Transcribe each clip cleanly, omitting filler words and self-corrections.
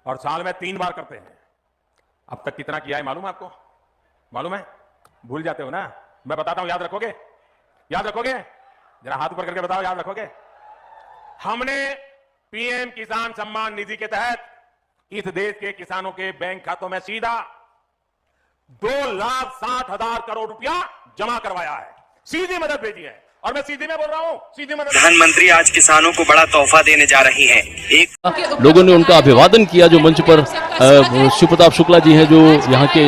और साल में 3 बार करते हैं। अब तक कितना किया है मालूम है आपको? मालूम है? भूल जाते हो ना? मैं बताता हूं, याद रखोगे? याद रखोगे? जरा हाथ ऊपर करके बताओ, याद रखोगे? हमने पीएम किसान सम्मान निधि के तहत इस देश के किसानों के बैंक खातों में सीधा 2,60,000 करोड़ रुपया जमा करवाया है। सीधी मदद भेजी है, और मैं सीधी में बोल रहा हूं, सीधी मदद। प्रधानमंत्री आज किसानों को बड़ा तोहफा देने जा रही हैं। एक लोगों ने उनका अभिवादन किया। जो मंच पर शिव प्रताप शुक्ला जी हैं, जो यहाँ के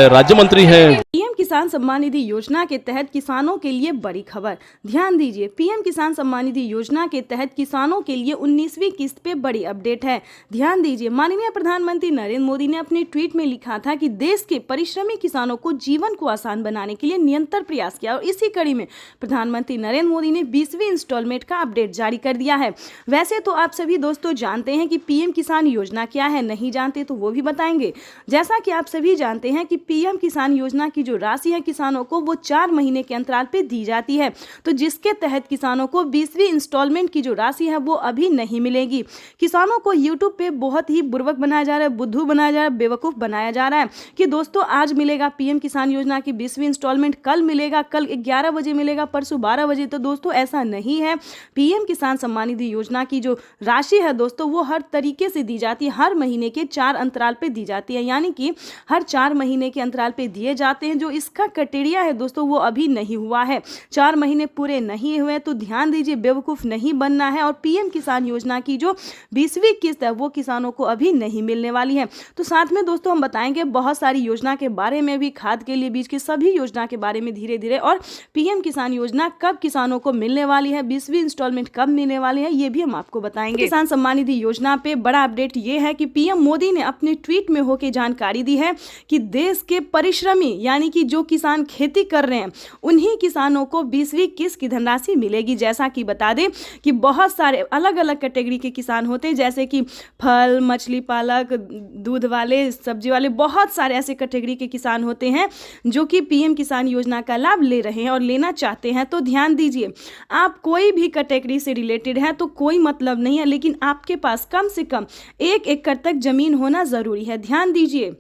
राज्य मंत्री हैं। पीएम किसान सम्मान निधि योजना के तहत किसानों के लिए बड़ी खबर, ध्यान दीजिए। पीएम किसान सम्मान निधि योजना के तहत किसानों के लिए 19वीं किस्त पे बड़ी अपडेट है, ध्यान दीजिए। माननीय प्रधानमंत्री नरेंद्र मोदी ने अपने ट्वीट में लिखा था कि देश के परिश्रमी किसानों को जीवन को आसान बनाने के लिए निरंतर प्रयास किया, और इसी कड़ी में प्रधानमंत्री नरेंद्र मोदी ने 20वीं इंस्टॉलमेंट का अपडेट जारी कर दिया है। वैसे तो आप सभी दोस्तों जानते हैं कि पीएम किसान योजना क्या है, नहीं जानते तो वो भी बताएंगे। जैसा कि आप सभी जानते हैं कि पीएम किसान योजना की जो राशि है किसानों को वो 4 महीने के अंतराल पे दी जाती है, तो जिसके तहत किसानों को 20वीं इंस्टॉलमेंट की जो राशि है वो अभी नहीं मिलेगी। किसानों को यूट्यूब पे बहुत ही बुर्बक बनाया जा रहा है, बुद्धू बनाया जा रहा है, बेवकूफ बनाया जा रहा है कि दोस्तों आज मिलेगा पीएम किसान योजना की 20वीं इंस्टॉलमेंट, कल मिलेगा, कल 11 बजे मिलेगा, परसों 12 बजे। तो दोस्तों ऐसा नहीं है। पीएम किसान सम्मान निधि योजना की जो राशि है दोस्तों वो हर तरीके से दी जाती है, हर महीने के 4 अंतराल पे दी जाती है, यानी कि हर 4 महीने के अंतराल पे दिए जाते हैं। जो इसका क्राइटेरिया है दोस्तों वो अभी नहीं हुआ है, 4 महीने पूरे नहीं हुए, तो ध्यान दीजिए, बेवकूफ नहीं बनना है। और पीएम किसान योजना की जो 20वीं किस्त है वो किसानों को अभी नहीं मिलने वाली है। तो साथ में दोस्तों हम बताएंगे बहुत सारी योजना के बारे में भी, खाद के लिए बीज की सभी योजना के बारे में धीरे धीरे, और पीएम किसान योजना कब किसानों को मिलने वाली है, 20वीं इंस्टॉलमेंट कब मिलने वाली है, ये भी हम आपको बताएंगे। किसान सम्मान निधि योजना पे बड़ा अपडेट ये है कि पीएम मोदी ने अपने ट्वीट में होकर जानकारी दी है कि देश के परिश्रमी यानी कि जो किसान खेती कर रहे हैं उन्हीं किसानों को 20वीं किस्त की धनराशि मिलेगी। जैसा कि बता दें कि बहुत सारे अलग अलग कैटेगरी के किसान होते हैं, जैसे कि फल, मछली पालक, दूध वाले, सब्जी वाले, बहुत सारे ऐसे कैटेगरी के किसान होते हैं जो कि पीएम किसान योजना का लाभ ले रहे हैं और लेना चाहते हैं। तो ध्यान दीजिए, आप कोई भी कैटेगरी से रिलेटेड है तो कोई मतलब नहीं है, लेकिन आपके पास कम से कम 1 एकड़ तक जमीन होना जरूरी है। ध्यान दीजिए,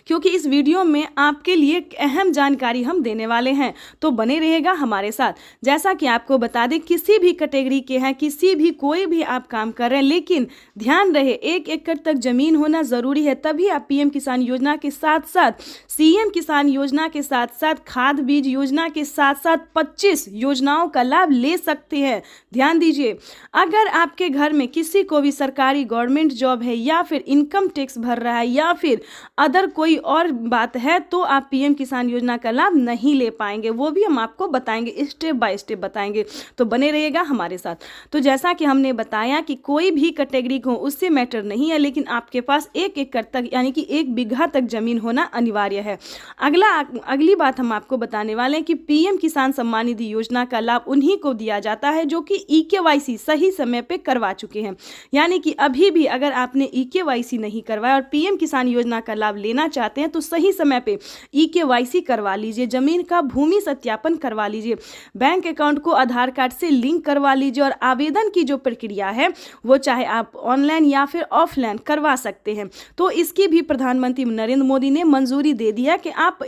क्योंकि इस वीडियो में आपके लिए एक अहम जानकारी हम देने वाले हैं, तो बने रहेगा हमारे साथ। जैसा कि आपको बता दें, किसी भी कैटेगरी के हैं, किसी भी कोई भी आप काम कर रहे हैं, लेकिन ध्यान रहे 1 एकड़ तक जमीन होना जरूरी है, तभी आप पीएम किसान योजना के साथ साथ, सीएम किसान योजना के साथ साथ, खाद बीज योजना के साथ साथ 25 योजनाओं का लाभ ले सकते हैं। ध्यान दीजिए, अगर आपके घर में किसी को भी सरकारी गवर्नमेंट जॉब है, या फिर इनकम टैक्स भर रहा है, या फिर अदर कोई और बात है, तो आप पीएम किसान योजना का लाभ नहीं ले पाएंगे। वो भी हम आपको बताएंगे, स्टेप बाय स्टेप बताएंगे, तो बने रहिएगा हमारे साथ। तो जैसा कि हमने बताया कि कोई भी कैटेगरी को उससे मैटर नहीं है, लेकिन आपके पास 1 एकड़ तक यानी कि 1 बीघा तक जमीन होना अनिवार्य है। अगली बात हम आपको बताने वाले हैं कि पीएम किसान सम्मान निधि योजना का लाभ उन्हीं को दिया जाता है जो कि ईकेवाईसी सही समय पे करवा चुके हैं। यानी कि अभी भी अगर आपने ईकेवाईसी नहीं करवाया और पीएम किसान योजना का लाभ लेना चाहते हैं तो सही समय पे ईकेवाईसी करवा लीजिए, जमीन का भूमि सत्यापन करवा लीजिए, बैंक अकाउंट को आधार कार्ड से लिंक करवा लीजिए, और आवेदन की जो प्रक्रिया है वो चाहे आप ऑनलाइन या फिर ऑफलाइन करवा सकते हैं। तो इसकी भी प्रधानमंत्री नरेंद्र मोदी ने मंजूरी दे दिया कि आप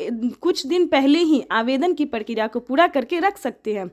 कुछ दिन पहले ही आवेदन की प्रक्रिया को पूरा करके रख सकते हैं।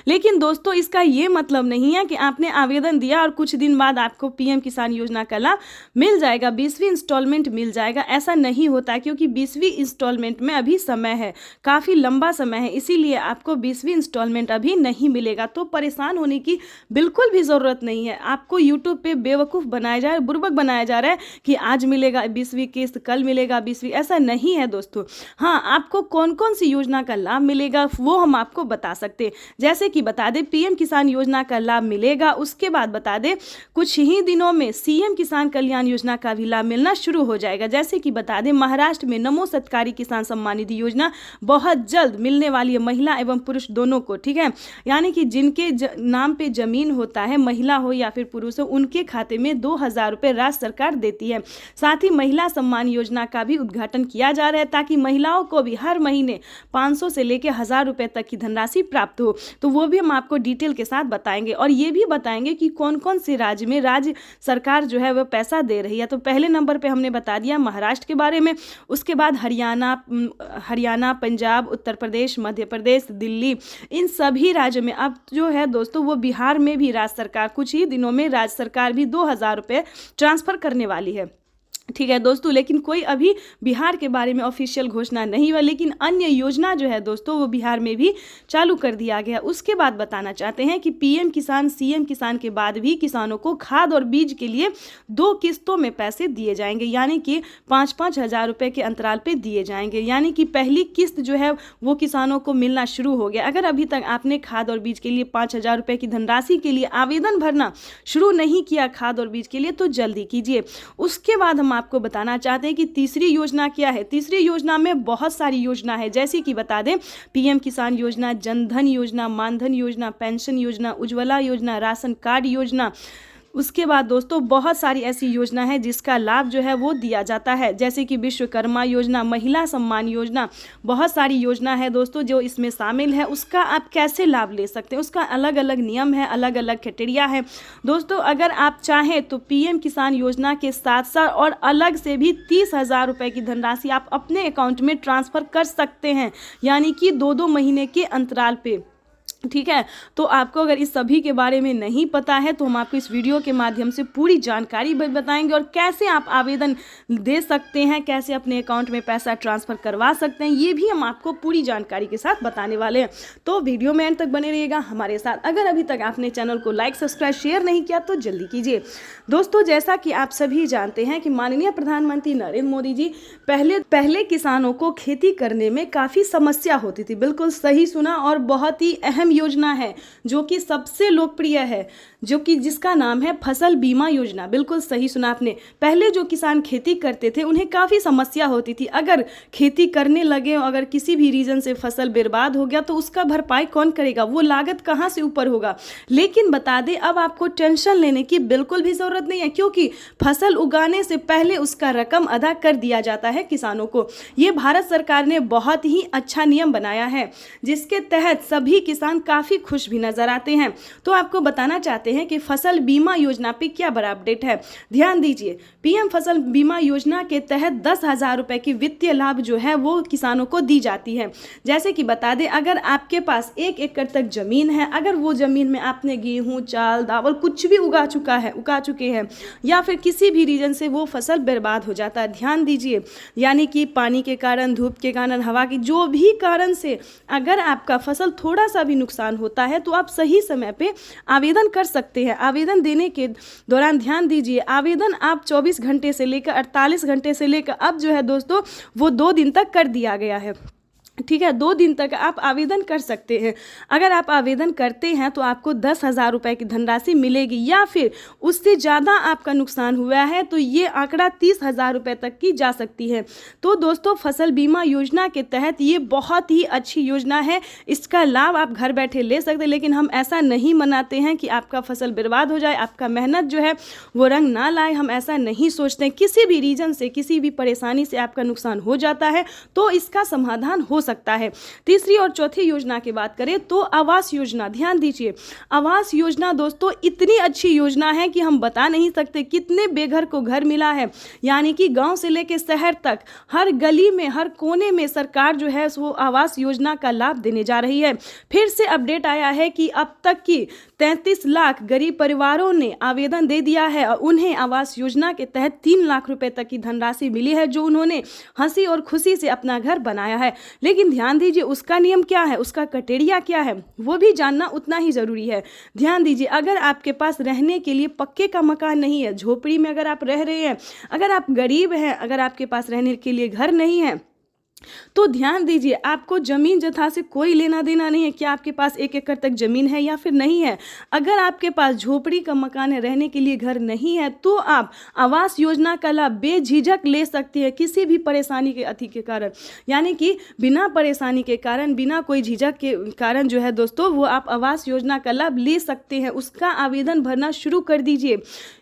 लेकिन दोस्तों इसका ये मतलब नहीं है कि आपने आवेदन दिया और कुछ दिन बाद आपको पीएम किसान योजना का लाभ मिल जाएगा, 20वीं इंस्टॉलमेंट मिल जाएगा। ऐसा नहीं होता, क्योंकि 20वीं इंस्टॉलमेंट में अभी समय है, काफ़ी लंबा समय है, इसीलिए आपको 20वीं इंस्टॉलमेंट अभी नहीं मिलेगा। तो परेशान होने की बिल्कुल भी ज़रूरत नहीं है। आपको यूट्यूब पर बेवकूफ़ बनाया जा रहा है, बुर्बक बनाया जा रहा है कि आज मिलेगा 20वीं किस्त, कल मिलेगा 20वीं, ऐसा नहीं है दोस्तों। हाँ, आपको कौन कौन सी योजना का लाभ मिलेगा वो हम आपको बता सकते हैं। जैसे कि बता दें पीएम किसान योजना का लाभ मिलेगा, उसके बाद बता दें कुछ ही दिनों में सीएम किसान कल्याण योजना का भी लाभ मिलना शुरू हो जाएगा। जैसे कि बता दें महाराष्ट्र में नमो सत्कारी किसान सम्मान निधि योजना बहुत जल्द मिलने वाली है, महिला एवं पुरुष दोनों को, ठीक है। यानी कि जिनके नाम पे जमीन होता है, महिला हो या फिर पुरुष हो, उनके खाते में 2,000 रुपये राज्य सरकार देती है। साथ ही महिला सम्मान योजना का भी उद्घाटन किया जा रहा है, ताकि महिलाओं को भी हर महीने 500 से लेकर 1,000 रुपये तक की धनराशि प्राप्त हो। तो वो भी हम आपको डिटेल के साथ बताएंगे और ये भी बताएंगे कि कौन कौन से राज्य में राज्य सरकार जो है वह पैसा दे रही है। तो पहले नंबर पे हमने बता दिया महाराष्ट्र के बारे में, उसके बाद हरियाणा, पंजाब, उत्तर प्रदेश, मध्य प्रदेश, दिल्ली, इन सभी राज्यों में अब जो है दोस्तों वो बिहार में भी राज्य सरकार कुछ ही दिनों में राज्य सरकार भी 2000 रुपये ट्रांसफ़र करने वाली है। ठीक है दोस्तों, लेकिन कोई अभी बिहार के बारे में ऑफिशियल घोषणा नहीं हुआ, लेकिन अन्य योजना जो है दोस्तों वो बिहार में भी चालू कर दिया गया। उसके बाद बताना चाहते हैं कि पीएम किसान, सीएम किसान के बाद भी किसानों को खाद और बीज के लिए 2 किस्तों में पैसे दिए जाएंगे, यानी कि 5-5 हज़ार रुपये के अंतराल पे दिए जाएंगे। यानी कि पहली किस्त जो है वो किसानों को मिलना शुरू हो गया। अगर अभी तक आपने खाद और बीज के लिए 5,000 रुपये की धनराशि के लिए आवेदन भरना शुरू नहीं किया खाद और बीज के लिए, तो जल्दी कीजिए। उसके बाद हम आपको बताना चाहते हैं कि तीसरी योजना क्या है। तीसरी योजना में बहुत सारी योजना है, जैसे कि बता दें पीएम किसान योजना, जनधन योजना, मानधन योजना, पेंशन योजना, उज्ज्वला योजना, राशन कार्ड योजना। उसके बाद दोस्तों बहुत सारी ऐसी योजना है जिसका लाभ जो है वो दिया जाता है, जैसे कि विश्वकर्मा योजना, महिला सम्मान योजना, बहुत सारी योजना है दोस्तों जो इसमें शामिल है। उसका आप कैसे लाभ ले सकते हैं, उसका अलग अलग नियम है, अलग अलग क्राइटेरिया है दोस्तों। अगर आप चाहें तो पीएम किसान योजना के साथ साथ और अलग से भी 30,000 रुपये की धनराशि आप अपने अकाउंट में ट्रांसफ़र कर सकते हैं, यानी कि 2-2 महीने के अंतराल पे। ठीक है, तो आपको अगर इस सभी के बारे में नहीं पता है तो हम आपको इस वीडियो के माध्यम से पूरी जानकारी बताएंगे और कैसे आप आवेदन दे सकते हैं, कैसे अपने अकाउंट में पैसा ट्रांसफ़र करवा सकते हैं, ये भी हम आपको पूरी जानकारी के साथ बताने वाले हैं। तो वीडियो में एंड तक बने रहिएगा हमारे साथ। अगर अभी तक आपने चैनल को लाइक, सब्सक्राइब, शेयर नहीं किया तो जल्दी कीजिए। दोस्तों जैसा कि आप सभी जानते हैं कि माननीय प्रधानमंत्री नरेंद्र मोदी जी पहले किसानों को खेती करने में काफ़ी समस्या होती थी। बिल्कुल सही सुना, और बहुत ही अहम योजना है जो कि सबसे लोकप्रिय है, जो कि जिसका नाम है फसल बीमा योजना। बिल्कुल सही सुना आपने। पहले जो किसान खेती करते थे उन्हें काफ़ी समस्या होती थी। अगर खेती करने लगे, अगर किसी भी रीजन से फसल बर्बाद हो गया तो उसका भरपाई कौन करेगा, वो लागत कहाँ से ऊपर होगा। लेकिन बता दें अब आपको टेंशन लेने की बिल्कुल भी ज़रूरत नहीं है, क्योंकि फसल उगाने से पहले उसका रकम अदा कर दिया जाता है किसानों को। ये भारत सरकार ने बहुत ही अच्छा नियम बनाया है, जिसके तहत सभी किसान काफ़ी खुश भी नजर आते हैं। तो आपको बताना चाहते हैं कि फसल बीमा योजना पे क्या बड़ा अपडेट है। ध्यान दीजिए, पीएम फसल बीमा योजना के तहत 10,000 रुपए की वित्तीय लाभ जो है वो किसानों को दी जाती है। जैसे कि बता दें, अगर आपके पास 1 एकड़ तक जमीन है, अगर वो जमीन में आपने गेहूं, चावल, दावल कुछ भी उगा चुके हैं, या फिर किसी भी रीजन से वो फसल बर्बाद हो जाता है, ध्यान दीजिए, यानी कि पानी के कारण, धूप के कारण, हवा की जो भी कारण से अगर आपका फसल थोड़ा सा भी नुकसान होता है तो आप सही समय पे आवेदन कर सकते हैं। आवेदन देने के दौरान ध्यान दीजिए, आवेदन आप 24 घंटे से लेकर 48 घंटे से लेकर अब जो है दोस्तों वो 2 दिन तक कर दिया गया है। ठीक है, 2 दिन तक आप आवेदन कर सकते हैं। अगर आप आवेदन करते हैं तो आपको 10,000 रुपये की धनराशि मिलेगी, या फिर उससे ज़्यादा आपका नुकसान हुआ है तो ये आंकड़ा 30,000 रुपये तक की जा सकती है। तो दोस्तों फसल बीमा योजना के तहत ये बहुत ही अच्छी योजना है, इसका लाभ आप घर बैठे ले सकते हैं। लेकिन हम ऐसा नहीं मनाते हैं कि आपका फसल बर्बाद हो जाए, आपका मेहनत जो है वो रंग ना लाए, हम ऐसा नहीं सोचते। किसी भी रीजन से, किसी भी परेशानी से आपका नुकसान हो जाता है तो इसका समाधान हो सकता है। तीसरी और चौथी योजना की बात करें तो आवास योजना। ध्यान दीजिए, आवास योजना दोस्तों इतनी अच्छी योजना है कि हम बता नहीं सकते कितने बेघर को घर मिला है। यानी कि गांव से लेकर शहर तक हर गली में, हर कोने में सरकार जो है वो आवास योजना का लाभ देने जा रही है। फिर से अपडेट आया है कि अब तक की 33 लाख गरीब परिवारों ने आवेदन दे दिया है और उन्हें आवास योजना के तहत 3 लाख रुपए तक की धनराशि मिली है, जो उन्होंने हंसी और खुशी से अपना घर बनाया है। लेकिन ध्यान दीजिए उसका नियम क्या है, उसका क्राइटेरिया क्या है, वो भी जानना उतना ही ज़रूरी है। ध्यान दीजिए, अगर आपके पास रहने के लिए पक्के का मकान नहीं है, झोपड़ी में अगर आप रह रहे हैं, अगर आप गरीब हैं, अगर आपके पास रहने के लिए घर नहीं है, तो ध्यान दीजिए आपको जमीन जथा से कोई लेना देना नहीं है कि आपके पास 1 एकड़ तक जमीन है या फिर नहीं है। अगर आपके पास झोपड़ी का मकान है, रहने के लिए घर नहीं है, तो आप आवास योजना का लाभ बेझिझक ले सकती है, किसी भी परेशानी के अति के कारण, यानी कि बिना परेशानी के कारण, बिना कोई झिझक के कारण जो है दोस्तों वो आप आवास योजना का लाभ ले सकते हैं। उसका आवेदन भरना शुरू कर दीजिए।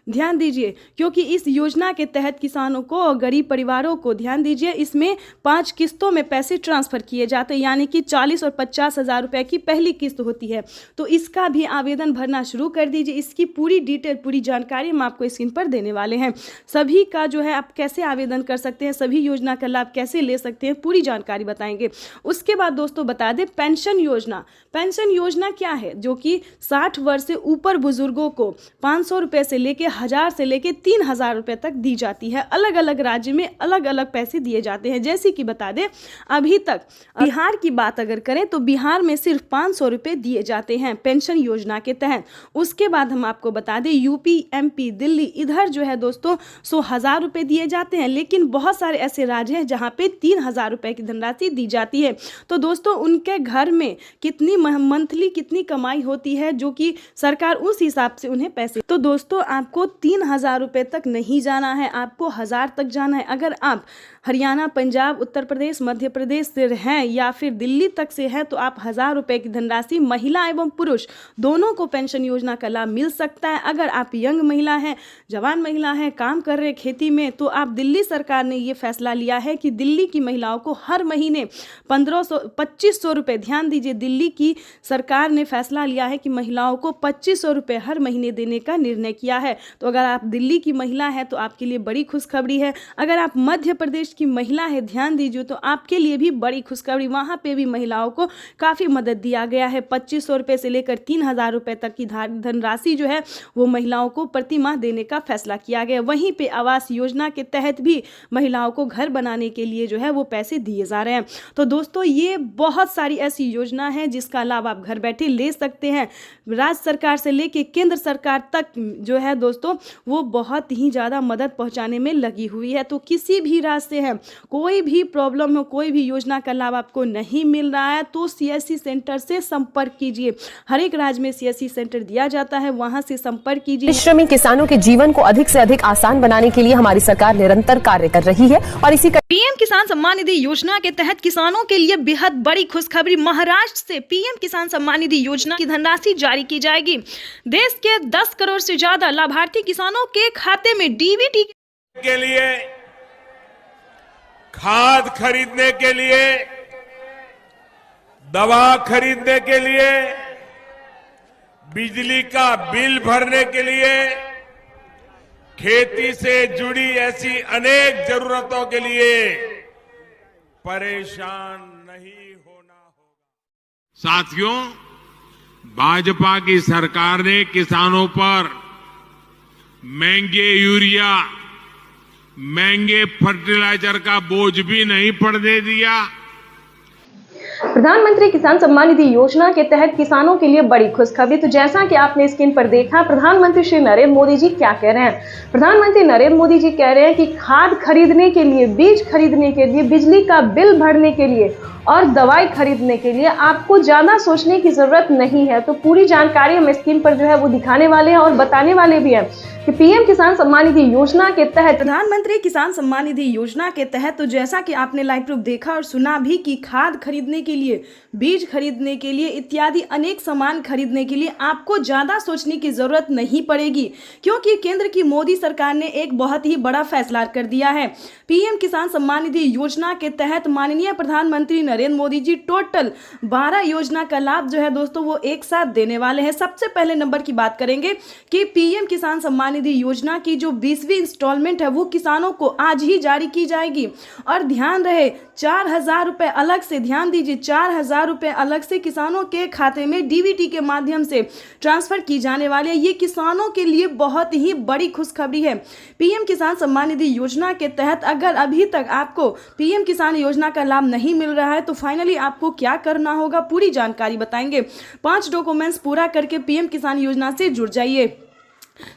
ध्यान दीजिए, क्योंकि इस योजना के तहत किसानों को और गरीब परिवारों को, ध्यान दीजिए, इसमें 5 किस्तों में पैसे ट्रांसफ़र किए जाते हैं, यानी कि 40 और 50 हज़ार रुपये की पहली किस्त होती है। तो इसका भी आवेदन भरना शुरू कर दीजिए। इसकी पूरी डिटेल, पूरी जानकारी हम आपको स्क्रीन पर देने वाले हैं। सभी का जो है आप कैसे आवेदन कर सकते हैं, सभी योजना का लाभ कैसे ले सकते हैं, पूरी जानकारी बताएंगे। उसके बाद दोस्तों बता दें पेंशन योजना। पेंशन योजना क्या है? जो कि 60 वर्ष से ऊपर बुजुर्गों को 500 रुपये से लेके 1000 से लेके 3000 रुपये तक दी जाती है। अलग अलग राज्य में अलग अलग पैसे दिए जाते हैं। जैसे कि बता दें अभी तक बिहार की बात अगर करें तो बिहार में सिर्फ 500 रुपये दिए जाते हैं पेंशन योजना के तहत। उसके बाद हम आपको बता दें यूपी, एमपी, दिल्ली, इधर जो है दोस्तों 1000 रुपये दिए जाते हैं। लेकिन बहुत सारे ऐसे राज्य हैं जहाँ पे 3000 रुपये की धनराशि दी जाती है। तो दोस्तों उनके घर में कितनी मंथली कितनी कमाई होती है, जो कि सरकार उस हिसाब से उन्हें पैसे। तो दोस्तों आपको 3000 रुपये तक नहीं जाना है, आपको 1000 तक जाना है। अगर आप हरियाणा, पंजाब, उत्तर प्रदेश, मध्य प्रदेश से हैं या फिर दिल्ली तक से हैं तो आप 1000 रुपये की धनराशि, महिला एवं पुरुष दोनों को पेंशन योजना का लाभ मिल सकता है। अगर आप यंग महिला हैं, जवान महिला हैं, काम कर रहे खेती में, तो आप दिल्ली सरकार ने ये फैसला लिया है कि दिल्ली की महिलाओं को हर महीने 2500 रुपये, ध्यान दीजिए, दिल्ली की सरकार ने फैसला लिया है कि महिलाओं को 2500 रुपये हर महीने देने का निर्णय किया है। तो अगर आप दिल्ली की महिला है तो आपके लिए बड़ी खुशखबरी है। अगर आप मध्य प्रदेश की महिला है, ध्यान दीजिए, तो आपके लिए भी बड़ी खुशखबरी, वहाँ पे भी महिलाओं को काफ़ी मदद दिया गया है। 2500 रुपये से लेकर 3000 रुपये तक की धनराशि जो है वो महिलाओं को प्रति माह देने का फैसला किया गया। वहीं पे आवास योजना के तहत भी महिलाओं को घर बनाने के लिए जो है वो पैसे दिए जा रहे हैं। तो दोस्तों ये बहुत सारी ऐसी योजना है जिसका लाभ आप घर बैठे ले सकते हैं। राज्य सरकार से लेके केंद्र सरकार तक जो है दोस्तों वो बहुत ही ज़्यादा मदद पहुंचाने में लगी हुई है। तो किसी भी राज्य से है, कोई भी प्रॉब्लम हो, कोई भी योजना का लाभ आपको नहीं मिल रहा है तो सीएससी सेंटर से संपर्क कीजिए। हर एक राज्य में सीएससी सेंटर दिया जाता है, वहां से संपर्क कीजिए। परिश्रमी किसानों के जीवन को अधिक से अधिक आसान बनाने के लिए हमारी सरकार निरंतर कार्य कर रही है और इसी पीएम किसान सम्मान निधि योजना के तहत किसानों के लिए बेहद बड़ी खुशखबरी। महाराष्ट्र से पीएम किसान सम्मान निधि योजना की धनराशि जारी की जाएगी। देश के 10 करोड़ से ज्यादा लाभार्थी किसानों के खाते में डीबीटी के लिए, खाद खरीदने के लिए, दवा खरीदने के लिए, बिजली का बिल भरने के लिए, खेती से जुड़ी ऐसी अनेक जरूरतों के लिए परेशान नहीं होना होगा। साथियों, भाजपा की सरकार ने किसानों पर महंगे यूरिया, महंगे फर्टिलाइजर का बोझ भी नहीं पड़ने दिया। प्रधानमंत्री किसान सम्मान निधि योजना के तहत किसानों के लिए बड़ी खुशखबरी। तो जैसा कि आपने स्क्रीन पर देखा, प्रधानमंत्री श्री नरेंद्र मोदी जी क्या कह रहे हैं। प्रधानमंत्री नरेंद्र मोदी जी कह रहे हैं कि खाद खरीदने के लिए, बीज खरीदने के लिए, बिजली का बिल भरने के लिए और दवाई खरीदने के लिए आपको ज्यादा सोचने की जरूरत नहीं है। तो पूरी जानकारी हम स्क्रीन पर जो है वो दिखाने वाले हैं और बताने वाले भी हैं कि पीएम किसान सम्मान निधि योजना के तहत, प्रधानमंत्री किसान सम्मान निधि योजना के तहत, तो जैसा कि आपने लाइव प्रूफ देखा और सुना भी कि खाद खरीदने के लिए, बीज खरीदने के लिए इत्यादि अनेक सामान खरीदने के लिए आपको ज़्यादा सोचने की ज़रूरत नहीं पड़ेगी, क्योंकि केंद्र की मोदी सरकार ने एक बहुत ही बड़ा फैसला कर दिया है। पीएम किसान सम्मान निधि योजना के तहत माननीय प्रधानमंत्री नरेंद्र मोदी जी टोटल 12 योजना का लाभ जो है दोस्तों वो एक साथ देने वाले हैं। सबसे पहले नंबर की बात करेंगे कि पीएम किसान सम्मान निधि योजना की जो 20वीं इंस्टॉलमेंट है वो किसानों को आज ही जारी की जाएगी। और ध्यान रहे 4000 रुपये अलग से, ध्यान दीजिए, 4000 रुपये अलग से किसानों के खाते में डीबीटी के माध्यम से ट्रांसफर की जाने वाले हैं। ये किसानों के लिए बहुत ही बड़ी खुशखबरी है। पीएम किसान सम्मान निधि योजना के तहत अगर अभी तक आपको पीएम किसान योजना का लाभ नहीं मिल रहा है तो फाइनली आपको क्या करना होगा, पूरी जानकारी बताएंगे। 5 डॉक्यूमेंट्स पूरा करके पीएम किसान योजना से जुड़ जाइए।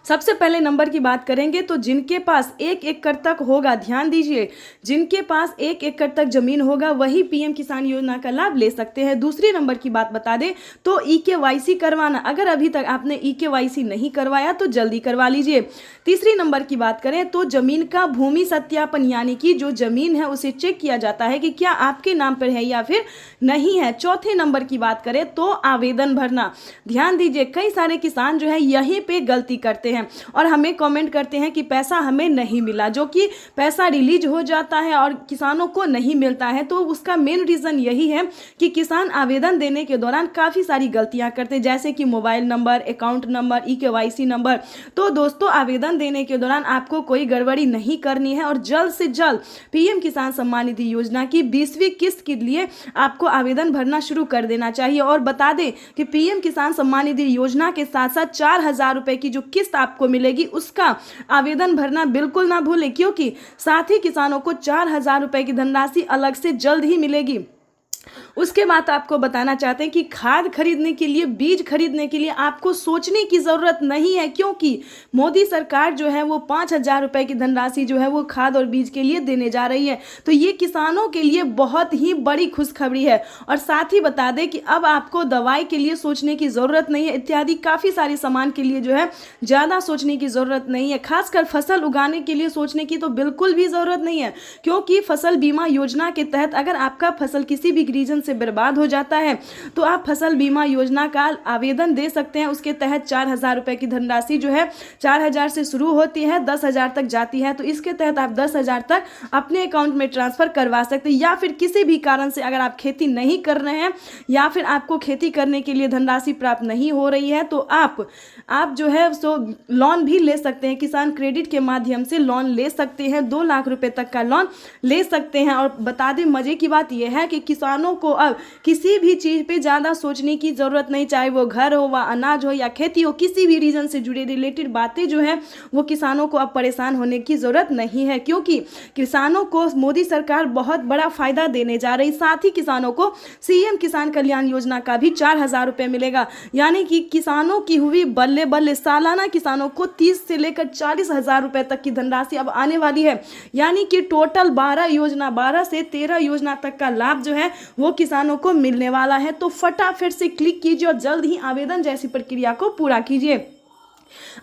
सबसे पहले नंबर की बात करेंगे तो जिनके पास 1 एकड़ तक होगा, ध्यान दीजिए, जिनके पास 1 एकड़ तक जमीन होगा वही पीएम किसान योजना का लाभ ले सकते हैं। दूसरी नंबर की बात बता दें तो ईकेवाईसी करवाना, अगर अभी तक आपने ईकेवाईसी नहीं करवाया तो जल्दी करवा लीजिए। तीसरी नंबर की बात करें तो जमीन का भूमि सत्यापन, यानी कि जो जमीन है उसे चेक किया जाता है कि क्या आपके नाम पर है या फिर नहीं है। चौथे नंबर की बात करें तो आवेदन भरना, ध्यान दीजिए, कई सारे किसान जो है यहीं पे गलती करते हैं और हमें कमेंट करते हैं कि पैसा हमें नहीं मिला, जो कि पैसा रिलीज हो जाता है और किसानों को नहीं मिलता है। तो उसका मेन रीज़न यही है कि किसान आवेदन देने के दौरान काफ़ी सारी गलतियां करते हैं, जैसे कि mobile number, account number, EKYC number. तो दोस्तों, आवेदन देने के दौरान आपको कोई गड़बड़ी नहीं करनी है और जल्द से जल्द PM किसान सम्मान निधि योजना की 20वीं किस्त के लिए आपको आवेदन भरना शुरू कर देना चाहिए। और बता दें कि PM किसान सम्मान निधि योजना के साथ साथ 4,000 रुपए की जो किस्त आपको मिलेगी उसका आवेदन भरना बिल्कुल ना भूलें, क्योंकि साथ ही किसानों को 4,000 रुपए की धनराशि अलग से जल्द ही मिलेगी। उसके बाद आपको बताना चाहते हैं कि खाद खरीदने के लिए, बीज खरीदने के लिए आपको सोचने की ज़रूरत नहीं है, क्योंकि मोदी सरकार जो है वो 5,000 रुपए की धनराशि जो है वो खाद और बीज के लिए देने जा रही है। तो ये किसानों के लिए बहुत ही बड़ी खुशखबरी है। और साथ ही बता दें कि अब आपको दवाई के लिए सोचने की ज़रूरत नहीं है, इत्यादि काफ़ी सारे सामान के लिए जो है ज़्यादा सोचने की ज़रूरत नहीं है। खासकर फसल उगाने के लिए सोचने की तो बिल्कुल भी ज़रूरत नहीं है, क्योंकि फसल बीमा योजना के तहत अगर आपका फसल किसी भी रीजन से बर्बाद हो जाता है तो आप फसल बीमा योजना का आवेदन दे सकते हैं। उसके तहत 4,000 रुपए की धनराशि जो है 4,000 से शुरू होती है, 10,000 तक जाती है। तो इसके तहत आप 10,000 तक अपने अकाउंट में ट्रांसफर करवा सकते हैं। या फिर किसी भी कारण से अगर आप खेती नहीं कर रहे हैं या फिर आपको खेती करने के लिए धनराशि प्राप्त नहीं हो रही है तो आप जो है सो लोन भी ले सकते हैं। किसान क्रेडिट के माध्यम से लोन ले सकते हैं, 2 लाख रुपए तक का लोन ले सकते हैं। और बता दें, मजे की बात यह है कि किसानों को अब किसी भी चीज़ पे ज़्यादा सोचने की ज़रूरत नहीं, चाहे वो घर हो, व अनाज हो या खेती हो, किसी भी रीजन से जुड़े रिलेटेड बातें जो है वो किसानों को अब परेशान होने की ज़रूरत नहीं है, क्योंकि किसानों को मोदी सरकार बहुत बड़ा फ़ायदा देने जा रही। साथ ही किसानों को CM किसान कल्याण योजना का भी 4,000 रुपये मिलेगा, यानी कि किसानों की हुई बल्ले बल्ले सालाना किसानों को 30 से लेकर 40,000 रुपये तक की धनराशि अब आने वाली है। यानी कि टोटल 12 से 13 योजना तक का लाभ जो है वो किसानों को मिलने वाला है। तो फटाफट से क्लिक कीजिए और जल्द ही आवेदन जैसी प्रक्रिया को पूरा कीजिए।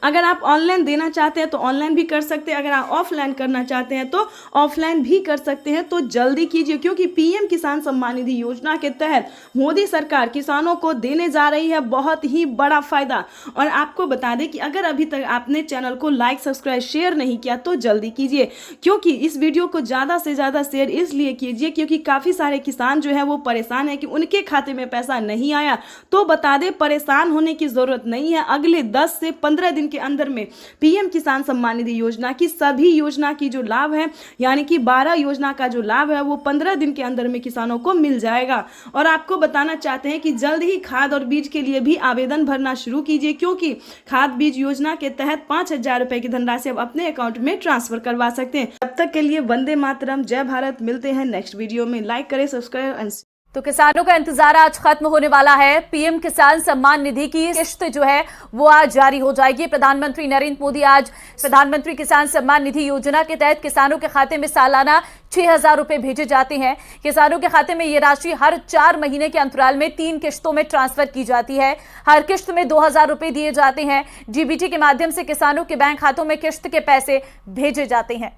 अगर आप ऑनलाइन देना चाहते हैं तो ऑनलाइन भी कर सकते हैं, अगर आप ऑफलाइन करना चाहते हैं तो ऑफलाइन भी कर सकते हैं। तो जल्दी कीजिए, क्योंकि PM किसान सम्मान निधि योजना के तहत मोदी सरकार किसानों को देने जा रही है बहुत ही बड़ा फायदा। और आपको बता दें कि अगर अभी तक आपने चैनल को लाइक, सब्सक्राइब, शेयर नहीं किया तो जल्दी कीजिए, क्योंकि इस वीडियो को ज़्यादा से ज़्यादा शेयर इसलिए कीजिए क्योंकि काफ़ी सारे किसान जो है वो परेशान है कि उनके खाते में पैसा नहीं आया। तो बता दें, परेशान होने की ज़रूरत नहीं है। अगले 10 से 15 दिन के अंदर में PM किसान सम्मान निधि योजना की सभी योजना की जो लाभ है, यानी कि 12 योजना का जो लाभ है वो 15 दिन के अंदर में किसानों को मिल जाएगा। और आपको बताना चाहते हैं कि जल्द ही खाद और बीज के लिए भी आवेदन भरना शुरू कीजिए, क्योंकि खाद बीज योजना के तहत 5,000 रुपए की धनराशि आप अपने अकाउंट में ट्रांसफर करवा सकते हैं। तब तक के लिए वंदे मातरम, जय भारत। मिलते हैं नेक्स्ट वीडियो में। लाइक करें, सब्सक्राइब एंड तो किसानों का इंतजार आज खत्म होने वाला है। PM किसान सम्मान निधि की किस्त जो है वो आज जारी हो जाएगी। प्रधानमंत्री नरेंद्र मोदी आज प्रधानमंत्री किसान सम्मान निधि योजना के तहत किसानों के खाते में सालाना 6,000 रुपए भेजे जाते हैं। किसानों के खाते में ये राशि हर 4 महीने के अंतराल में 3 किस्तों में ट्रांसफर की जाती है। हर किस्त में 2,000 रुपए दिए जाते हैं। DBT के माध्यम से किसानों के बैंक खातों में किस्त के पैसे भेजे जाते हैं।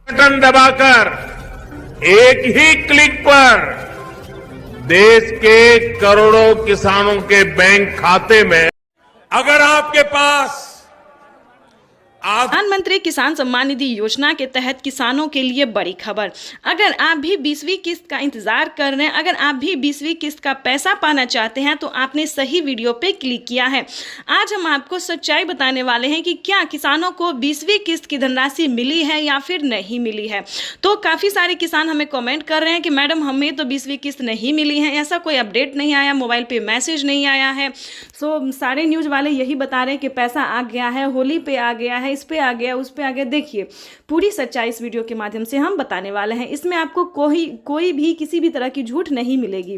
बटन दबाकर एक ही क्लिक पर देश के करोड़ों किसानों के बैंक खाते में, अगर आपके पास प्रधानमंत्री किसान सम्मान निधि योजना के तहत किसानों के लिए बड़ी खबर। अगर आप भी 20वीं किस्त का इंतजार कर रहे हैं, अगर आप भी 20वीं किस्त का पैसा पाना चाहते हैं तो आपने सही वीडियो पे क्लिक किया है। आज हम आपको सच्चाई बताने वाले हैं कि क्या किसानों को 20वीं किस्त की धनराशि मिली है या फिर नहीं मिली है। तो काफ़ी सारे किसान हमें कमेंट कर रहे हैं कि मैडम हमें तो 20वीं किस्त नहीं मिली है, ऐसा कोई अपडेट नहीं आया, मोबाइल पे मैसेज नहीं आया है। सो सारे न्यूज़ वाले यही बता रहे हैं कि पैसा आ गया है, होली पे आ गया है, इस पे आ गया, उस पे आ गया। देखिए, पूरी सच्चाई इस वीडियो के माध्यम से हम बताने वाले हैं। इसमें आपको कोई भी किसी भी तरह की झूठ नहीं मिलेगी,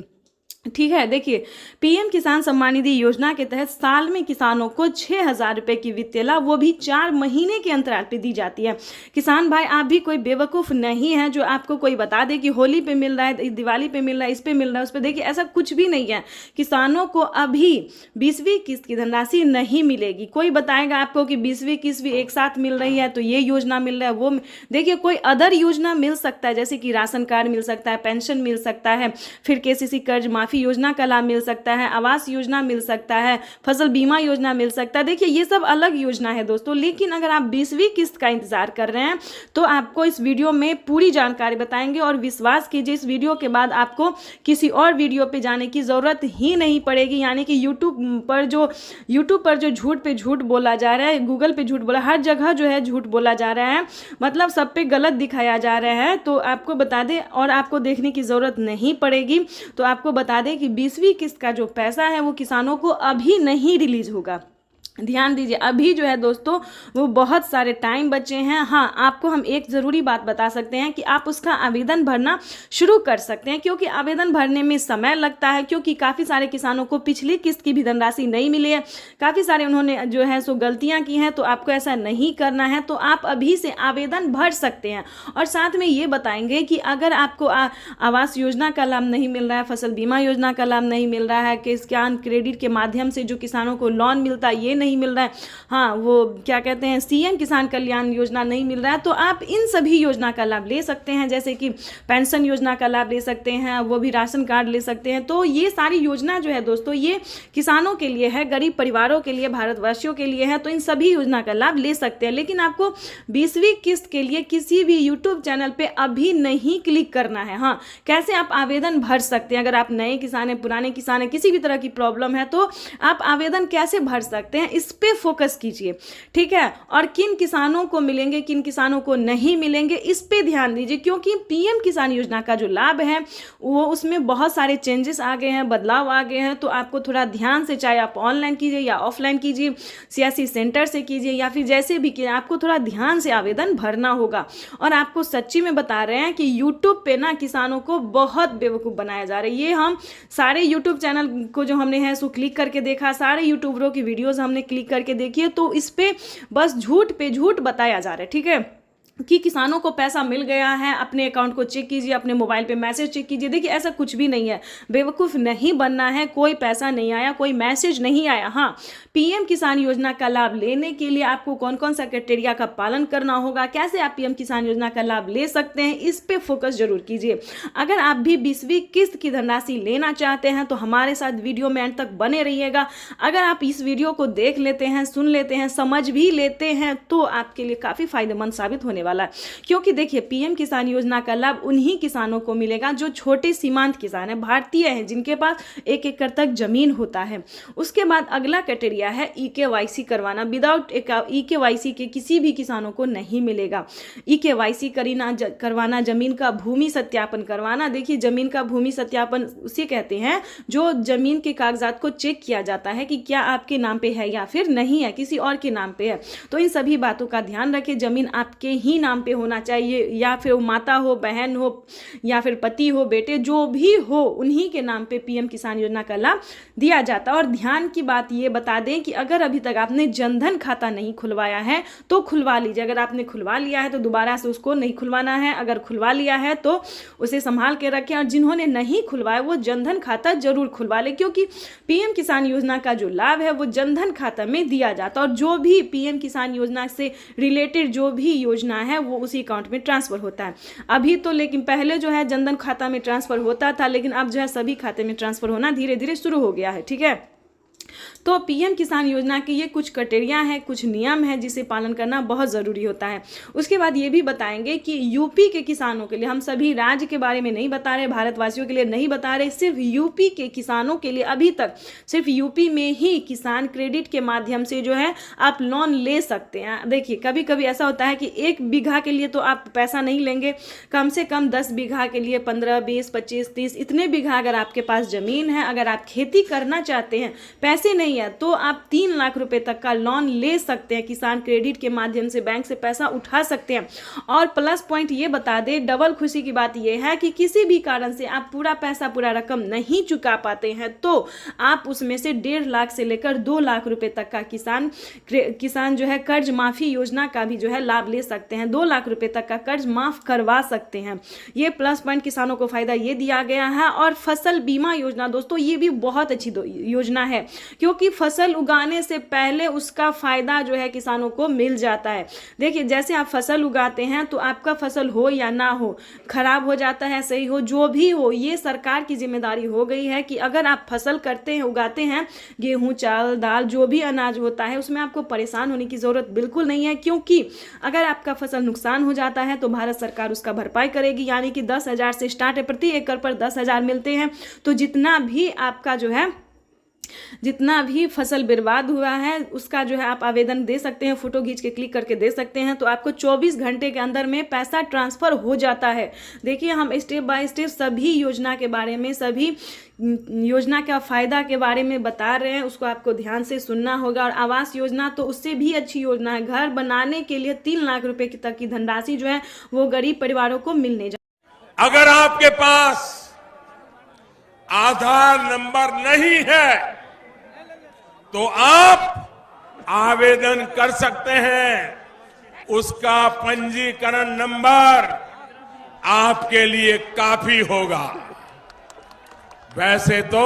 ठीक है। देखिए, PM किसान सम्मान निधि योजना के तहत साल में किसानों को 6,000 रुपए की वित्तीय लाभ, वो भी 4 महीने के अंतराल पे दी जाती है। किसान भाई, आप भी कोई बेवकूफ़ नहीं है जो आपको कोई बता दे कि होली पे मिल रहा है, दिवाली पे मिल रहा है, इस पे मिल रहा है, उस पे। देखिए, ऐसा कुछ भी नहीं है। किसानों को अभी 20वीं किस्त की धनराशि नहीं मिलेगी। कोई बताएगा आपको कि 20वीं किस्त भी एक साथ मिल रही है तो ये योजना मिल रहा है, वो देखिए कोई अदर योजना मिल सकता है, जैसे कि राशन कार्ड मिल सकता है, पेंशन मिल सकता है, फिर KCC कर्ज माफी माफी योजना का लाभ मिल सकता है, आवास योजना मिल सकता है, फसल बीमा योजना मिल सकता है। देखिए ये सब अलग योजना है दोस्तों, लेकिन अगर आप 20वीं किस्त का इंतजार कर रहे हैं तो आपको इस वीडियो में पूरी जानकारी बताएंगे और विश्वास कीजिए इस वीडियो के बाद आपको किसी और वीडियो पे जाने की ज़रूरत ही नहीं पड़ेगी। यानी कि यूट्यूब पर जो झूठ पे झूठ बोला जा रहा है, गूगल पे झूठ बोला, हर जगह जो है झूठ बोला जा रहा है, मतलब सब पे गलत दिखाया जा रहा है। तो आपको बता दें और आपको देखने की ज़रूरत नहीं पड़ेगी। तो आपको बता दें कि 20वीं किस्त का जो पैसा है वो किसानों को अभी नहीं रिलीज होगा। ध्यान दीजिए, अभी जो है दोस्तों वो बहुत सारे टाइम बचे हैं। हाँ, आपको हम एक ज़रूरी बात बता सकते हैं कि आप उसका आवेदन भरना शुरू कर सकते हैं, क्योंकि आवेदन भरने में समय लगता है, क्योंकि काफ़ी सारे किसानों को पिछली किस्त की भी धनराशि नहीं मिली है, काफ़ी सारे उन्होंने जो है सो गलतियां की हैं। तो आपको ऐसा नहीं करना है, तो आप अभी से आवेदन भर सकते हैं। और साथ में ये बताएंगे कि अगर आपको आवास योजना का लाभ नहीं मिल रहा है, फसल बीमा योजना का लाभ नहीं मिल रहा है, किसान क्रेडिट के माध्यम से जो किसानों को लोन मिलता है ये नहीं मिल रहा है, हाँ वो क्या कहते हैं सीएम किसान कल्याण योजना नहीं मिल रहा है, तो आप इन सभी योजना का लाभ ले सकते हैं। जैसे कि पेंशन योजना का लाभ ले सकते हैं, वो भी राशन कार्ड ले सकते हैं। तो ये सारी योजना जो है दोस्तों ये किसानों के लिए है, गरीब परिवारों के लिए, भारतवासियों के लिए है। तो इन सभी योजना का लाभ ले सकते हैं। लेकिन आपको 20वीं किस्त के लिए किसी भी यूट्यूब चैनल पे अभी नहीं क्लिक करना है। हाँ, कैसे आप आवेदन भर सकते हैं? अगर आप नए किसान हैं, पुराने किसान हैं, किसी भी तरह की प्रॉब्लम है तो आप आवेदन कैसे भर सकते हैं, इस पे फोकस कीजिए, ठीक है। और किन किसानों को मिलेंगे, किन किसानों को नहीं मिलेंगे, इस पे ध्यान दीजिए, क्योंकि पीएम किसान योजना का जो लाभ है वो उसमें बहुत सारे चेंजेस आ गए हैं, बदलाव आ गए हैं। तो आपको थोड़ा ध्यान से, चाहे आप ऑनलाइन कीजिए या ऑफलाइन कीजिए, सियासी सेंटर से कीजिए या फिर जैसे भी कीजिए, आपको थोड़ा ध्यान से आवेदन भरना होगा। और आपको सच्ची में बता रहे हैं कि यूट्यूब पे ना किसानों को बहुत बेवकूफ़ बनाया जा रहा है। ये हम सारे यूट्यूब चैनल को जो हमने है सो क्लिक करके देखा, सारे यूट्यूबरों की वीडियोज़ हमने क्लिक करके देखिए, तो इस पे बस झूठ पे झूठ बताया जा रहा है, ठीक है, कि किसानों को पैसा मिल गया है। अपने अकाउंट को चेक कीजिए, अपने मोबाइल पे मैसेज चेक कीजिए। देखिए ऐसा कुछ भी नहीं है, बेवकूफ़ नहीं बनना है। कोई पैसा नहीं आया, कोई मैसेज नहीं आया। हाँ, पीएम किसान योजना का लाभ लेने के लिए आपको कौन कौन सा क्राइटेरिया का पालन करना होगा, कैसे आप पीएम किसान योजना का लाभ ले सकते हैं, इस पे फोकस जरूर कीजिए। अगर आप भी 20वीं किस्त की धनराशि लेना चाहते हैं तो हमारे साथ वीडियो में अंत तक बने रहिएगा। अगर आप इस वीडियो को देख लेते हैं, सुन लेते हैं, समझ भी लेते हैं तो आपके लिए काफ़ी फायदेमंद साबित होने वाला है। क्योंकि देखिए पीएम किसान योजना का लाभ उन्हीं किसानों को मिलेगा जो छोटे सीमांत किसान हैं, भारतीय हैं, जिनके पास 1 एकड़ तक जमीन होता है। उसके बाद अगला क्राइटेरिया है EKYC करवाना। विदाउट EKYC के किसी भी किसानों को नहीं मिलेगा। EKYC करवाना, जमीन का भूमि सत्यापन करवाना। देखिए जमीन का भूमि सत्यापन उसे कहते हैं जो जमीन के कागजात को चेक किया जाता है कि क्या आपके नाम पे है या फिर नहीं है, किसी और के नाम पे है। तो इन सभी बातों का ध्यान रखें। जमीन आपके ही नाम पे होना चाहिए, या फिर माता हो, बहन हो, या फिर पति हो, बेटे, जो भी हो, उन्हीं के नाम पे पीएम किसान योजना का लाभ दिया जाता है। और ध्यान की बात ये बता दें कि अगर अभी तक आपने जनधन खाता नहीं खुलवाया है तो खुलवा लीजिए। अगर आपने खुलवा लिया है तो दोबारा से उसको नहीं खुलवाना है। अगर खुलवा लिया है तो उसे संभाल के रखें, और जिन्होंने नहीं खुलवाया वो जनधन खाता जरूर खुलवा ले, क्योंकि पीएम किसान योजना का जो लाभ है वो जनधन खाता में दिया जाता है। और जो भी पीएम किसान योजना से रिलेटेड जो भी योजना है वो उसी अकाउंट में ट्रांसफर होता है अभी तो। लेकिन पहले जो है जनधन खाता में ट्रांसफर होता था, लेकिन अब जो है सभी खाते में ट्रांसफर होना धीरे धीरे शुरू हो गया है, ठीक है। तो पीएम किसान योजना के ये कुछ क्राइटेरिया हैं, कुछ नियम हैं जिसे पालन करना बहुत ज़रूरी होता है। उसके बाद ये भी बताएंगे कि यूपी के किसानों के लिए, हम सभी राज्य के बारे में नहीं बता रहे, भारतवासियों के लिए नहीं बता रहे, सिर्फ यूपी के किसानों के लिए अभी तक सिर्फ यूपी में ही किसान क्रेडिट के माध्यम से जो है आप लोन ले सकते हैं। देखिए कभी कभी ऐसा होता है कि 1 बीघा के लिए तो आप पैसा नहीं लेंगे, कम से कम 10 बीघा के लिए 15, 20, 25, 30 इतने बीघा अगर आपके पास ज़मीन है, अगर आप खेती करना चाहते हैं, पैसे नहीं है, तो आप 3 लाख रुपए तक का लोन ले सकते हैं। किसान क्रेडिट के माध्यम से बैंक से पैसा उठा सकते हैं। और प्लस पॉइंट ये बता दें, डबल खुशी की बात यह है कि किसी भी कारण से आप पूरा पैसा, पूरा रकम नहीं चुका पाते हैं तो आप उसमें से 1.5 लाख से लेकर 2 लाख रुपए तक का किसान जो है कर्ज माफी योजना का भी जो है लाभ ले सकते हैं। 2 लाख रुपए तक का कर्ज माफ करवा सकते हैं। ये प्लस पॉइंट किसानों को फायदा ये दिया गया है। और फसल बीमा योजना दोस्तों ये भी बहुत अच्छी योजना है, क्योंकि कि फसल उगाने से पहले उसका फ़ायदा जो है किसानों को मिल जाता है। देखिए, जैसे आप फसल उगाते हैं तो आपका फसल हो या ना हो, खराब हो जाता है, सही हो, जो भी हो, ये सरकार की जिम्मेदारी हो गई है कि अगर आप फसल करते हैं, उगाते हैं, गेहूं, चावल, दाल, जो भी अनाज होता है, उसमें आपको परेशान होने की ज़रूरत बिल्कुल नहीं है, क्योंकि अगर आपका फसल नुकसान हो जाता है तो भारत सरकार उसका भरपाई करेगी। यानी कि 10,000 से स्टार्ट है, प्रति एकड़ पर 10,000 मिलते हैं। तो जितना भी आपका जो है, जितना भी फसल बर्बाद हुआ है उसका जो है आप आवेदन दे सकते हैं, फोटो खींच के क्लिक करके दे सकते हैं, तो आपको 24 घंटे के अंदर में पैसा ट्रांसफ़र हो जाता है। देखिए, हम स्टेप बाय स्टेप सभी योजना के बारे में, सभी योजना का फ़ायदा के बारे में बता रहे हैं, उसको आपको ध्यान से सुनना होगा। और आवास योजना तो उससे भी अच्छी योजना है। घर बनाने के लिए 3 लाख रुपए तक की धनराशि जो है वो गरीब परिवारों को मिलने जा। अगर आपके पास आधार नंबर नहीं है तो आप आवेदन कर सकते हैं। उसका पंजीकरण नंबर आपके लिए काफी होगा। वैसे तो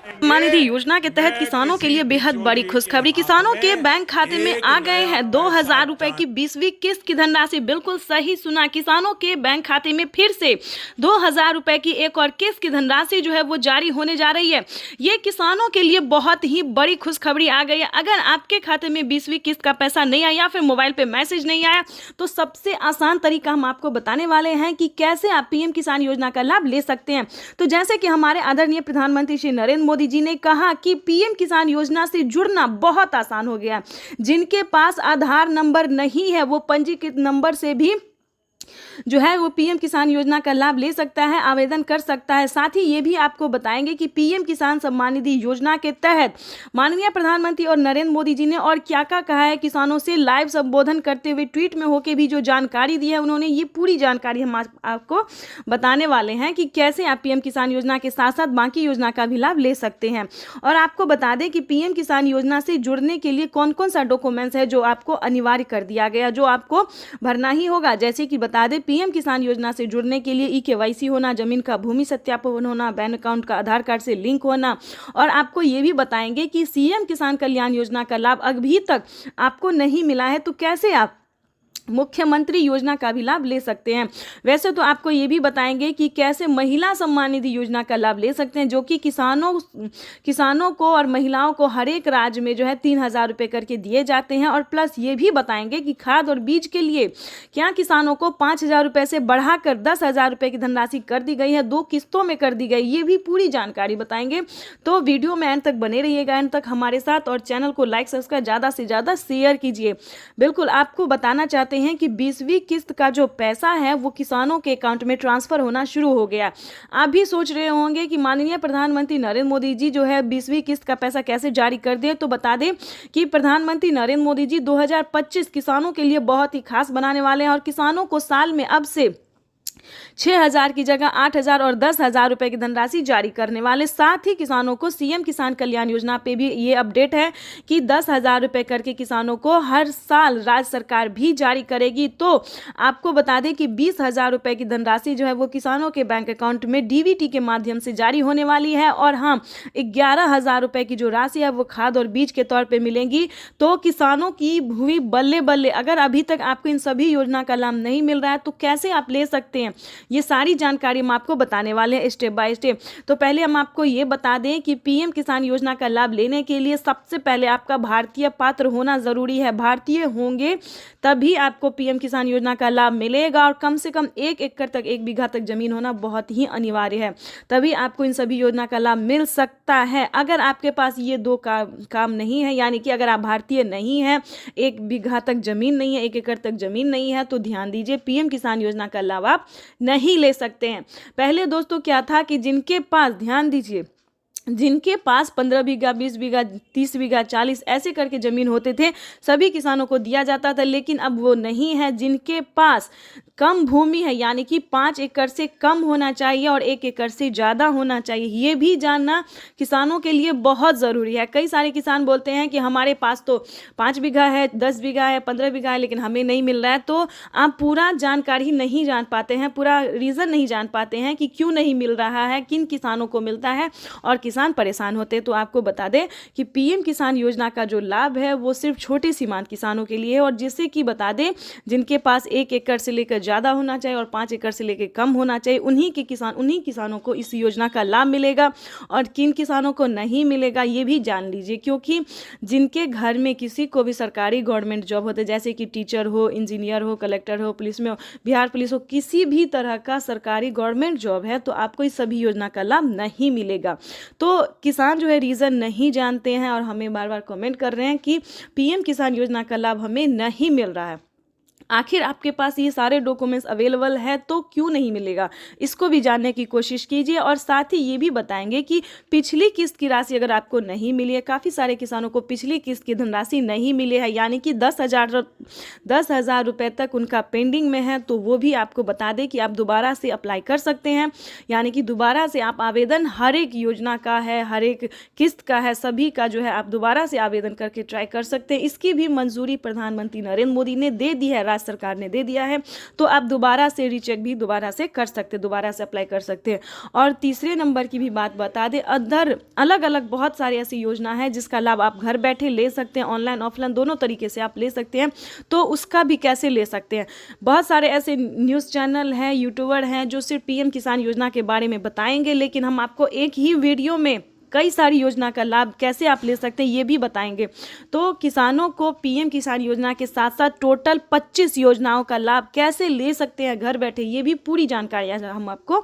सम्मान निधि योजना के तहत किसानों के लिए बेहद बड़ी खुशखबरी। किसानों के बैंक खाते में आ गए हैं 2,000 रुपए की 20वीं किस्त की धनराशि। बिल्कुल सही सुना, किसानों के बैंक खाते में फिर से 2,000 रुपए की एक और किस्त की धनराशि जो है वो जारी होने जा रही है। ये किसानों के लिए बहुत ही बड़ी खुशखबरी आ गई है। अगर आपके खाते में 20वीं किस्त का पैसा नहीं आया या फिर मोबाइल पे मैसेज नहीं आया तो सबसे आसान तरीका हम आपको बताने वाले हैं कि कैसे आप पीएम किसान योजना का लाभ ले सकते हैं। तो जैसे कि हमारे आदरणीय प्रधानमंत्री श्री नरेंद्र मोदी जी ने कहा कि पीएम किसान योजना से जुड़ना बहुत आसान हो गया। जिनके पास आधार नंबर नहीं है वो पंजीकृत नंबर से भी जो है वो पीएम किसान योजना का लाभ ले सकता है, आवेदन कर सकता है। साथ ही ये भी आपको बताएंगे कि पीएम किसान सम्मान निधि योजना के तहत माननीय प्रधानमंत्री और नरेंद्र मोदी जी ने और क्या क्या कहा है। किसानों से लाइव संबोधन करते हुए ट्वीट में होके भी जो जानकारी दी है उन्होंने, ये पूरी जानकारी हम आपको बताने वाले हैं कि कैसे आप पीएम किसान योजना के साथ साथ बाकी योजना का भी लाभ ले सकते हैं। और आपको बता दें कि पीएम किसान योजना से जुड़ने के लिए कौन कौन सा डॉक्यूमेंट्स है जो आपको अनिवार्य कर दिया गया, जो आपको भरना ही होगा। जैसे कि बता दें, पीएम किसान योजना से जुड़ने के लिए ई-केवाईसी होना, जमीन का भूमि सत्यापन होना, बैंक अकाउंट का आधार कार्ड से लिंक होना। और आपको ये भी बताएंगे कि सीएम किसान कल्याण योजना का लाभ अभी तक आपको नहीं मिला है तो कैसे आप मुख्यमंत्री योजना का भी लाभ ले सकते हैं। वैसे तो आपको ये भी बताएंगे कि कैसे महिला सम्मान निधि योजना का लाभ ले सकते हैं, जो कि किसानों को और महिलाओं को हर एक राज्य में जो है 3,000 रुपये करके दिए जाते हैं। और प्लस ये भी बताएंगे कि खाद और बीज के लिए क्या किसानों को 5,000 रुपये से बढ़ाकर 10,000 रुपये की धनराशि कर दी गई है, 2 किस्तों में कर दी गई। ये भी पूरी जानकारी बताएंगे। तो वीडियो में एंड तक बने रहिएगा, एंड तक हमारे साथ, और चैनल को लाइक सब्सक्राइब ज़्यादा से ज़्यादा शेयर कीजिए। बिल्कुल आपको बताना चाहते हैं कि 20वीं किस्त का जो पैसा है वो किसानों के अकाउंट में ट्रांसफर होना शुरू हो गया। आप भी सोच रहे होंगे कि माननीय प्रधानमंत्री नरेंद्र मोदी जी जो है 20वीं किस्त का पैसा कैसे जारी कर दें। तो बता दें कि प्रधानमंत्री नरेंद्र मोदी जी 2025 किसानों के लिए बहुत ही खास बनाने वाले हैं और किसानों को साल में अब से 6,000 की जगह 8,000 और 10,000 रुपए की धनराशि जारी करने वाले। साथ ही किसानों को सीएम किसान कल्याण योजना पे भी ये अपडेट है कि 10,000 रुपए करके किसानों को हर साल राज्य सरकार भी जारी करेगी। तो आपको बता दें कि 20,000 रुपए की धनराशि जो है वो किसानों के बैंक अकाउंट में डीबीटी के माध्यम से जारी होने वाली है। और हाँ, 11,000 रुपए की जो राशि है वो खाद और बीज के तौर पर मिलेंगी। तो किसानों की हुई बल्ले बल्ले। अगर अभी तक आपको इन सभी योजना का लाभ नहीं मिल रहा है तो कैसे आप ले सकते हैं, ये सारी जानकारी हम आपको बताने वाले हैं स्टेप बाय स्टेप। तो पहले हम आपको ये बता दें कि पीएम किसान योजना का लाभ लेने के लिए सबसे पहले आपका भारतीय पात्र होना ज़रूरी है। भारतीय होंगे तभी आपको पीएम किसान योजना का लाभ मिलेगा। और कम से कम 1 एकड़ तक, 1 बीघा तक जमीन होना बहुत ही अनिवार्य है, तभी आपको इन सभी योजना का लाभ मिल सकता है। अगर आपके पास ये 2 काम नहीं है, यानी कि अगर आप भारतीय नहीं हैं, 1 बीघा तक जमीन नहीं है, 1 एकड़ तक जमीन नहीं है, तो ध्यान दीजिए, पीएम किसान योजना का लाभ आप नहीं ले सकते हैं। पहले दोस्तों क्या था कि जिनके पास, ध्यान दीजिए, जिनके पास 15 बीघा, 20 बीघा, 30 बीघा, 40 ऐसे करके ज़मीन होते थे, सभी किसानों को दिया जाता था। लेकिन अब वो नहीं है। जिनके पास कम भूमि है, यानी कि 5 एकड़ से कम होना चाहिए और 1 एकड़ से ज़्यादा होना चाहिए, ये भी जानना किसानों के लिए बहुत ज़रूरी है। कई सारे किसान बोलते हैं कि हमारे पास तो 5 बीघा है, 10 बीघा है, 15 बीघा है, लेकिन हमें नहीं मिल रहा है। तो आप पूरा जानकारी नहीं जान पाते हैं, पूरा रीज़न नहीं जान पाते हैं कि क्यों नहीं मिल रहा है, किन किसानों को मिलता है और किसान किसान परेशान होते हैं। तो आपको बता दें कि पीएम किसान योजना का जो लाभ है वो सिर्फ छोटे सीमांत किसानों के लिए है, और जिससे कि बता दें जिनके पास 1 एकड़ से लेकर ज़्यादा होना चाहिए और 5 एकड़ से लेकर कम होना चाहिए, उन्हीं किसानों को इस योजना का लाभ मिलेगा। और किन किसानों को नहीं मिलेगा ये भी जान लीजिए, क्योंकि जिनके घर में किसी को भी सरकारी गवर्नमेंट जॉब होते, जैसे कि टीचर हो, इंजीनियर हो, कलेक्टर हो, पुलिस में हो, बिहार पुलिस हो, किसी भी तरह का सरकारी गवर्नमेंट जॉब है, तो आपको इस सभी योजना का लाभ नहीं मिलेगा। तो किसान जो है रीज़न नहीं जानते हैं और हमें बार बार कमेंट कर रहे हैं कि पीएम किसान योजना का लाभ हमें नहीं मिल रहा है। आखिर आपके पास ये सारे डॉक्यूमेंट्स अवेलेबल है तो क्यों नहीं मिलेगा, इसको भी जानने की कोशिश कीजिए। और साथ ही ये भी बताएंगे कि पिछली किस्त की राशि अगर आपको नहीं मिली है, काफ़ी सारे किसानों को पिछली किस्त की धनराशि नहीं मिली है, यानी कि 10,000 रुपये तक उनका पेंडिंग में है, तो वो भी आपको बता दें कि आप दोबारा से अप्लाई कर सकते हैं। यानी कि दोबारा से आप आवेदन हर एक योजना का है, हर एक किस्त का है, सभी का जो है आप दोबारा से आवेदन करके ट्राई कर सकते हैं। इसकी भी मंजूरी प्रधानमंत्री नरेंद्र मोदी ने दे दी है, सरकार ने दे दिया है, तो आप दोबारा से रीचेक भी दोबारा से कर सकते हैं, दोबारा से अप्लाई कर सकते हैं। और तीसरे नंबर की भी बात बता दें, अलग अलग बहुत सारी ऐसी योजना है जिसका लाभ आप घर बैठे ले सकते हैं, ऑनलाइन ऑफलाइन दोनों तरीके से आप ले सकते हैं। तो उसका भी कैसे ले सकते हैं, बहुत सारे ऐसे न्यूज़ चैनल हैं, यूट्यूबर हैं जो सिर्फ पीएम किसान योजना के बारे में बताएंगे, लेकिन हम आपको एक ही वीडियो में कई सारी योजना का लाभ कैसे आप ले सकते हैं ये भी बताएंगे। तो किसानों को पीएम किसान योजना के साथ साथ टोटल 25 योजनाओं का लाभ कैसे ले सकते हैं घर बैठे, ये भी पूरी जानकारी हम आपको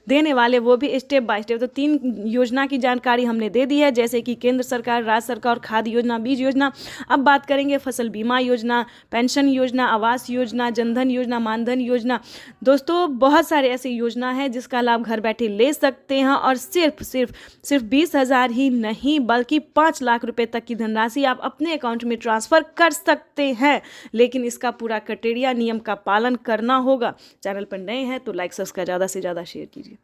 देने वाले, वो भी स्टेप बाय स्टेप। तो 3 योजना की जानकारी हमने दे दी है, जैसे कि केंद्र सरकार, राज्य सरकार, खाद्य योजना, बीज योजना। अब बात करेंगे फसल बीमा योजना, पेंशन योजना, आवास योजना, जनधन योजना, मानधन योजना। दोस्तों बहुत सारे ऐसे योजना है जिसका लाभ घर बैठे ले सकते हैं, और सिर्फ 20,000 ही नहीं बल्कि 5 लाख रुपए तक की धनराशि आप अपने अकाउंट में ट्रांसफर कर सकते हैं। लेकिन इसका पूरा क्राइटेरिया, नियम का पालन करना होगा। चैनल पर नए हैं तो लाइक सब्सक्राइब ज़्यादा से ज़्यादा शेयर कीजिए।